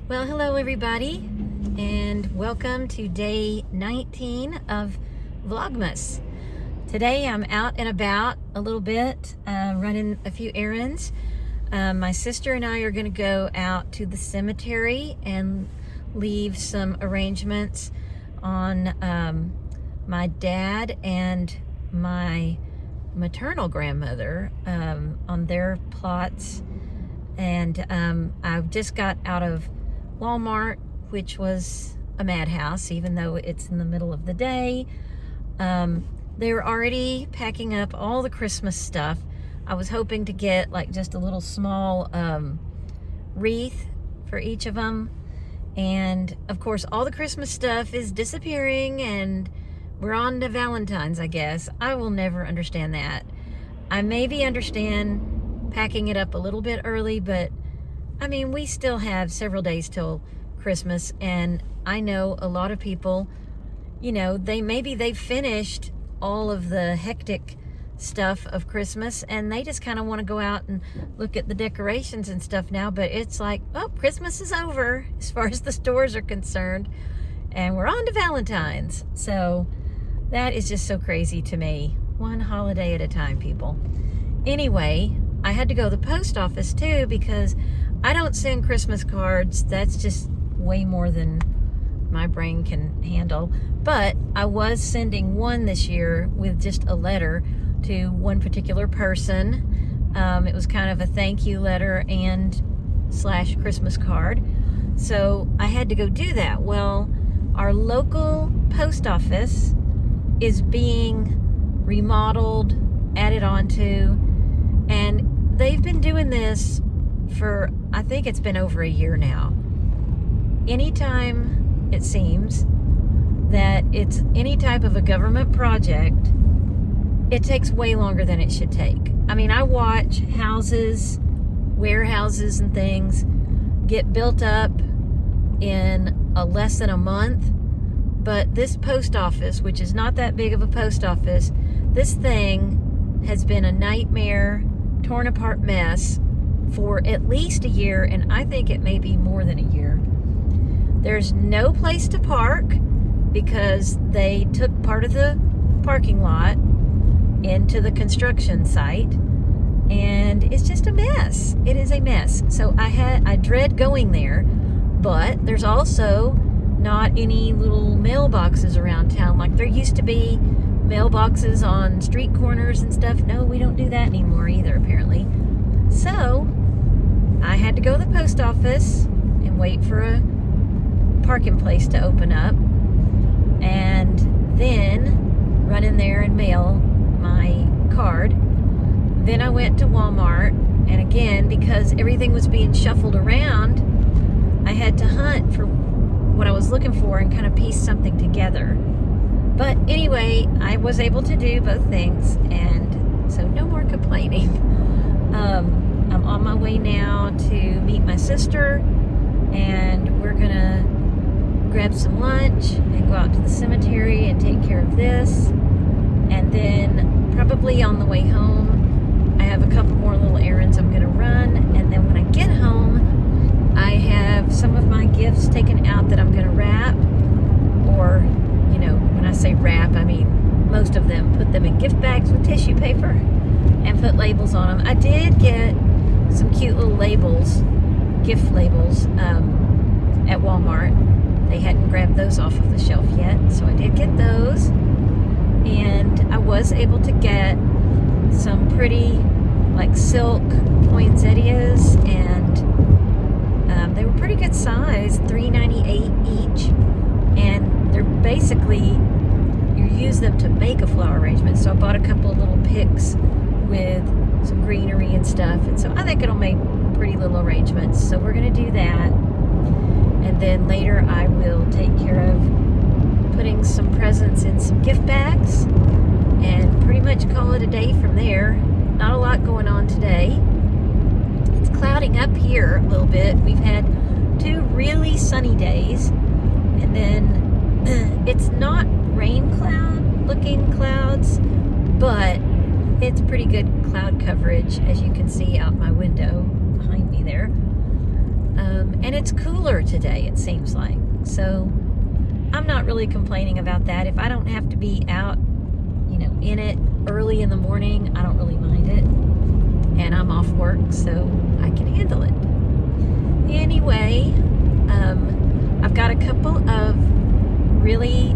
Well, hello everybody, and welcome to day 19 of Vlogmas. Today I'm out and about a little bit, running a few errands. My sister and I are going to go out to the cemetery and leave some arrangements on my dad and my maternal grandmother on their plots. And I've just got out of Walmart, which was a madhouse, even though it's in the middle of the day. They were already packing up all the Christmas stuff. I was hoping to get like just a little small wreath for each of them. And of course, all the Christmas stuff is disappearing and we're on to Valentine's, I guess. I will never understand that. I maybe understand packing it up a little bit early, but I mean, we still have several days till Christmas, and I know a lot of people, you know, they've finished all of the hectic stuff of Christmas and they just kind of want to go out and look at the decorations and stuff now, but it's like, oh, Christmas is over as far as the stores are concerned and we're on to Valentine's. So that is just so crazy to me. One holiday at a time, people. Anyway, I had to go to the post office too because I don't send Christmas cards. That's just way more than my brain can handle. But I was sending one this year with just a letter to one particular person. It was kind of a thank you letter and / Christmas card. So I had to go do that. Well, our local post office is being remodeled, added onto, and they've been doing this for, I think it's been over a year now. Anytime it seems that it's any type of a government project, it takes way longer than it should take. I mean, I watch houses, warehouses and things get built up in less than a month, but this post office, which is not that big of a post office, this thing has been a nightmare, torn apart mess for at least a year, and I think it may be more than a year. There's no place to park because they took part of the parking lot into the construction site, and it's just a mess. It is a mess. So I dread going there, but there's also not any little mailboxes around town like there used to be. Mailboxes on street corners and stuff. No, we don't do that anymore either, apparently. So I had to go to the post office and wait for a parking place to open up and then run in there and mail my card. Then I went to Walmart, and again, because everything was being shuffled around, I had to hunt for what I was looking for and kind of piece something together. But anyway, I was able to do both things, and so no more complaining. I'm on my way now to meet my sister, and we're gonna grab some lunch and go out to the cemetery and take care of this. And then probably on the way home, I have a couple more little errands I'm gonna run, and then when I get home, I have some of my gifts taken out that I'm gonna wrap, or you know, when I say wrap, I mean most of them, put them in gift bags with tissue paper and put labels on them. I did get some cute little labels, gift labels, at Walmart. They hadn't grabbed those off of the shelf yet, so I did get those. And I was able to get some pretty like silk poinsettias, and they were pretty good size, $3.98 each. And they're basically, you use them to make a flower arrangement. So I bought a couple of little picks with some greenery and stuff. And so I think it'll make pretty little arrangements. So we're going to do that. And then later I will take care of putting some presents in some gift bags and pretty much call it a day from there. Not a lot going on today. It's clouding up here a little bit. We've had 2 really sunny days. And then it's not rain cloud looking clouds, but it's pretty good cloud coverage, as you can see out my window behind me there. And it's cooler today, it seems like. So I'm not really complaining about that. If I don't have to be out, in it early in the morning, I don't really mind it. And I'm off work, so I can handle it. Anyway, I've got a couple of really,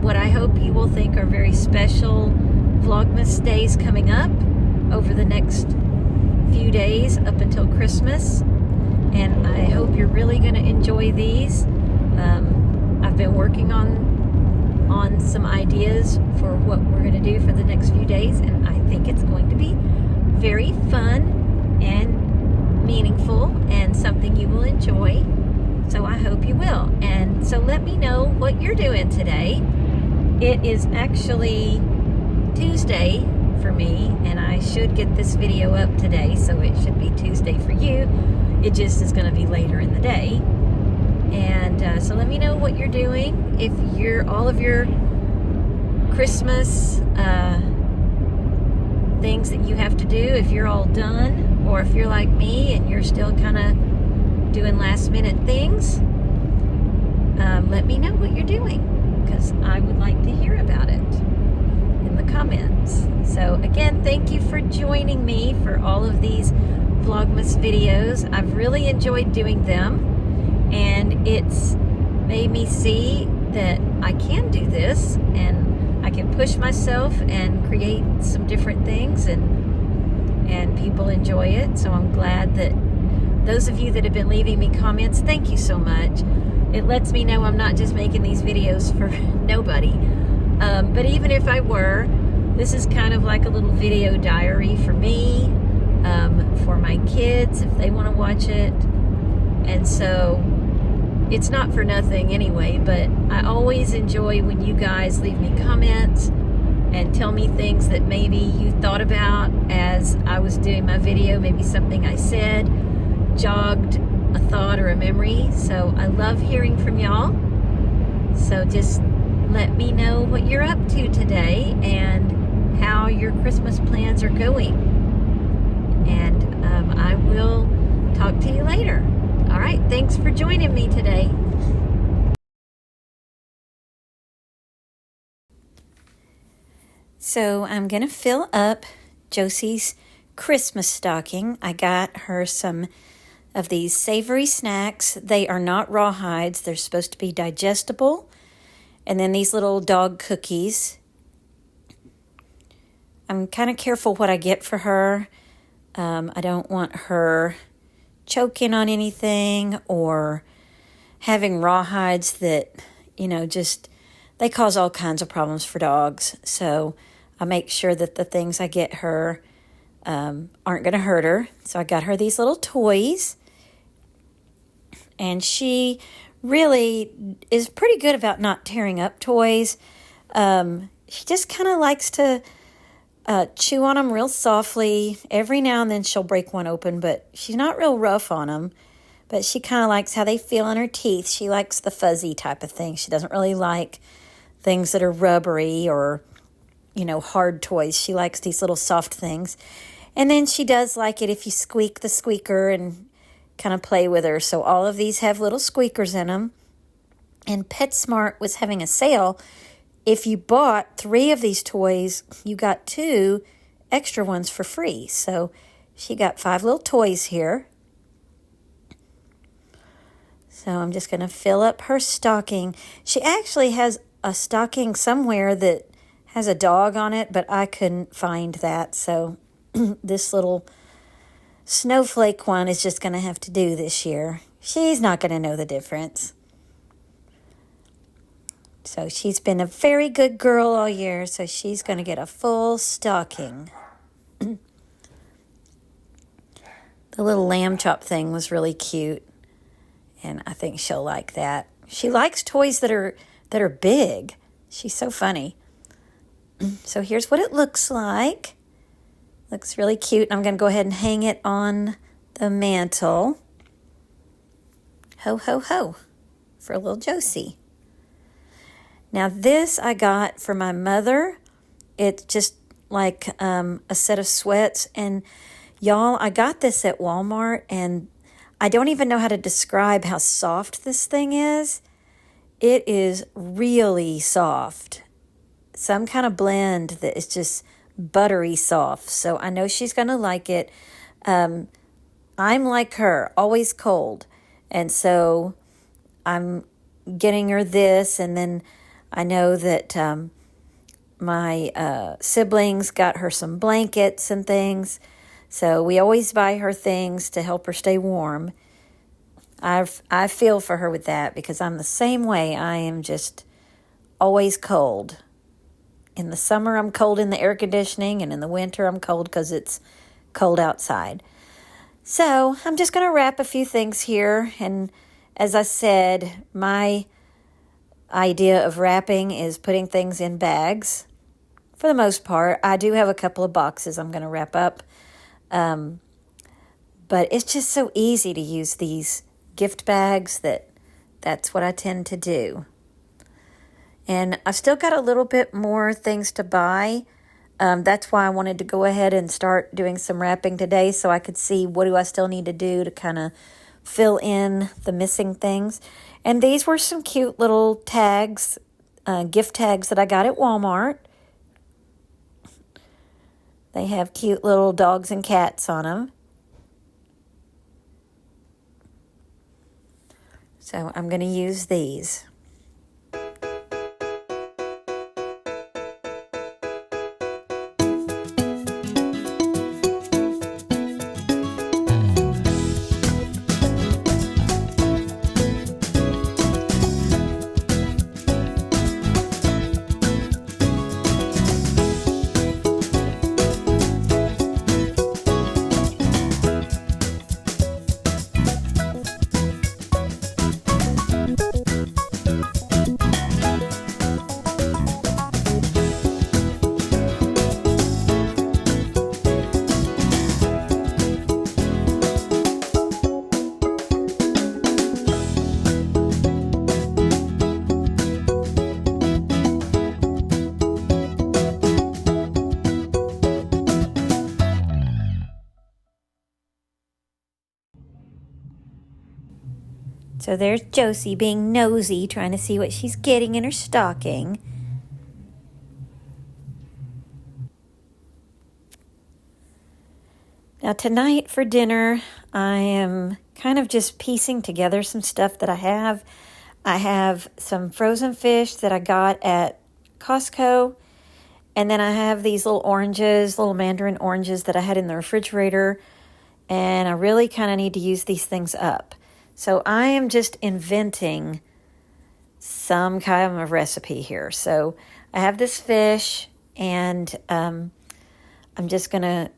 what I hope you will think are very special Vlogmas days coming up over the next few days up until Christmas. And I hope you're really going to enjoy these. I've been working on some ideas for what we're going to do for the next few days, and I think it's going to be very fun and meaningful and something you will enjoy. So I hope you will. And so let me know what you're doing today. It is actually Tuesday for me, and I should get this video up today, so it should be Tuesday for you. It just is going to be later in the day. And so let me know what you're doing. If all of your Christmas things that you have to do, if you're all done, or if you're like me and you're still kind of doing last minute things, let me know what you're doing, because I would like to hear about it in the comments. So again, thank you for joining me for all of these Vlogmas videos. I've really enjoyed doing them, and it's made me see that I can do this, and I can push myself and create some different things, and people enjoy it. So I'm glad that those of you that have been leaving me comments, thank you so much. It lets me know I'm not just making these videos for nobody. But even if I were, this is kind of like a little video diary for me, for my kids if they want to watch it. And so it's not for nothing anyway, but I always enjoy when you guys leave me comments and tell me things that maybe you thought about as I was doing my video. Maybe something I said jogged a thought or a memory. So I love hearing from y'all. So just let me know what you're up to today and how your Christmas plans are going. And I will talk to you later. All right, thanks for joining me today. So I'm going to fill up Josie's Christmas stocking. I got her some of these savory snacks. They are not rawhides. They're supposed to be digestible. And then these little dog cookies. I'm kind of careful what I get for her. I don't want her choking on anything or having rawhides that, just, they cause all kinds of problems for dogs. So I make sure that the things I get her aren't going to hurt her. So I got her these little toys. And she really is pretty good about not tearing up toys. She just kind of likes to chew on them real softly. Every now and then she'll break one open, but she's not real rough on them. But she kind of likes how they feel in her teeth. She likes the fuzzy type of thing. She doesn't really like things that are rubbery or, hard toys. She likes these little soft things. And then she does like it if you squeak the squeaker and kind of play with her. So all of these have little squeakers in them. And PetSmart was having a sale. If you bought 3 of these toys, you got 2 extra ones for free. So she got 5 little toys here. So I'm just going to fill up her stocking. She actually has a stocking somewhere that has a dog on it, but I couldn't find that. So this little snowflake one is just going to have to do this year. She's not going to know the difference. So she's been a very good girl all year, so she's going to get a full stocking. The little lamb chop thing was really cute, and I think she'll like that. She likes toys that are big. She's so funny. So here's what it looks like. Looks really cute. I'm going to go ahead and hang it on the mantle. Ho, ho, ho, for little Josie. Now this I got for my mother. It's just like a set of sweats. And y'all, I got this at Walmart, and I don't even know how to describe how soft this thing is. It is really soft. Some kind of blend that is just buttery soft. So I know she's going to like it. I'm like her, always cold. And so I'm getting her this, and then I know that my siblings got her some blankets and things. So we always buy her things to help her stay warm. I feel for her with that because I'm the same way. I am just always cold. In the summer, I'm cold in the air conditioning, and in the winter, I'm cold because it's cold outside. So I'm just going to wrap a few things here. And as I said, my idea of wrapping is putting things in bags. For the most part, I do have a couple of boxes I'm going to wrap up. But it's just so easy to use these gift bags that's what I tend to do. And I've still got a little bit more things to buy. That's why I wanted to go ahead and start doing some wrapping today so I could see what do I still need to do to kind of fill in the missing things. And these were some cute little tags, gift tags that I got at Walmart. They have cute little dogs and cats on them. So I'm going to use these. So there's Josie being nosy, trying to see what she's getting in her stocking. Now tonight for dinner, I am kind of just piecing together some stuff that I have. I have some frozen fish that I got at Costco. And then I have these little oranges, little mandarin oranges that I had in the refrigerator. And I really kind of need to use these things up. So I am just inventing some kind of recipe here. So I have this fish, and I'm just going to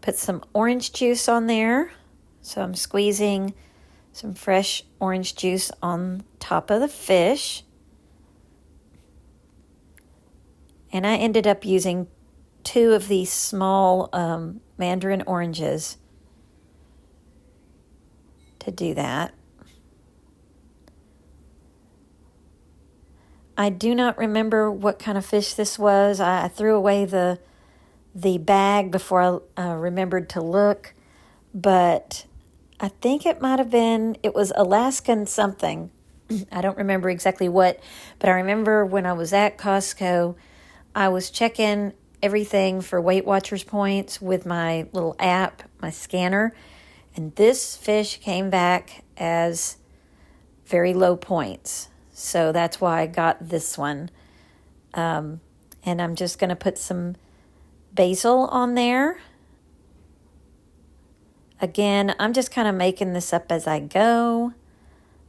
put some orange juice on there. So I'm squeezing some fresh orange juice on top of the fish. And I ended up using 2 of these small mandarin oranges to do that. I do not remember what kind of fish this was. I threw away the bag before I remembered to look, but I think it might have been, it was Alaskan something. I don't remember exactly what, but I remember when I was at Costco, I was checking everything for Weight Watchers points with my little app, my scanner, and this fish came back as very low points. So that's why I got this one. And I'm just going to put some basil on there. Again, I'm just kind of making this up as I go.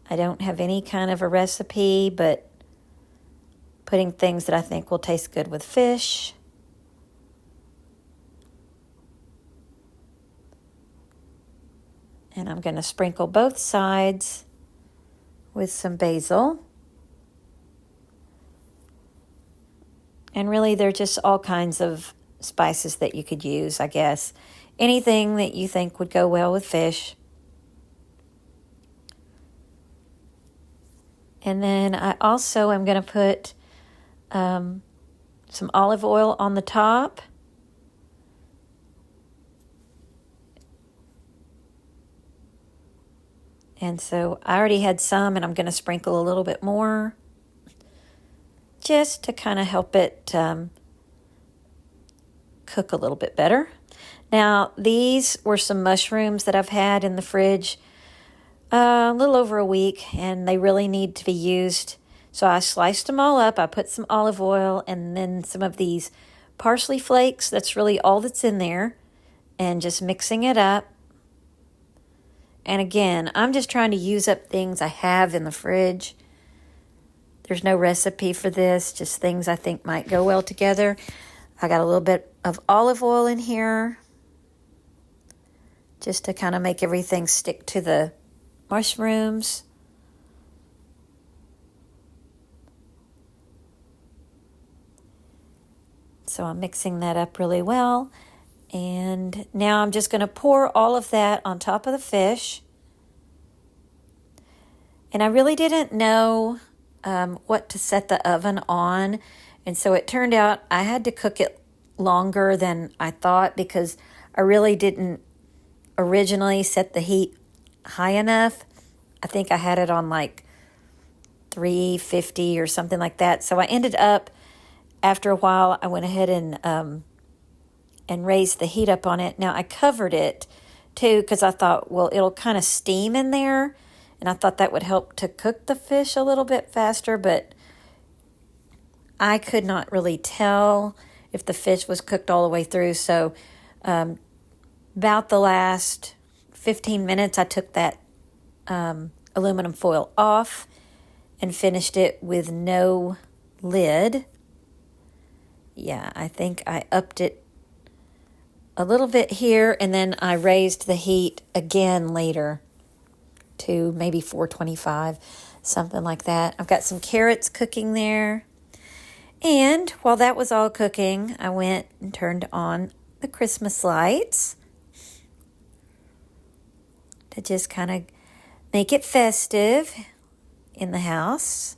I don't have any kind of a recipe, but putting things that I think will taste good with fish. And I'm going to sprinkle both sides with some basil. And really, they're just all kinds of spices that you could use, I guess. Anything that you think would go well with fish. And then I also am going to put some olive oil on the top. And so I already had some, and I'm going to sprinkle a little bit more just to kind of help it cook a little bit better. Now, these were some mushrooms that I've had in the fridge a little over a week, and they really need to be used. So I sliced them all up. I put some olive oil and then some of these parsley flakes. That's really all that's in there. And just mixing it up. And again, I'm just trying to use up things I have in the fridge. There's no recipe for this, just things I think might go well together. I got a little bit of olive oil in here just to kind of make everything stick to the mushrooms. So I'm mixing that up really well. And now I'm just going to pour all of that on top of the fish. And I really didn't know what to set the oven on. And so it turned out I had to cook it longer than I thought because I really didn't originally set the heat high enough. I think I had it on like 350 or something like that. So I ended up, after a while, I went ahead and raised the heat up on it. Now I covered it too because I thought, well, it'll kind of steam in there. And I thought that would help to cook the fish a little bit faster, but I could not really tell if the fish was cooked all the way through. So about the last 15 minutes, I took that aluminum foil off and finished it with no lid. Yeah, I think I upped it a little bit here, and then I raised the heat again later to maybe 425, something like that. I've got some carrots cooking there. And while that was all cooking, I went and turned on the Christmas lights to just kind of make it festive in the house.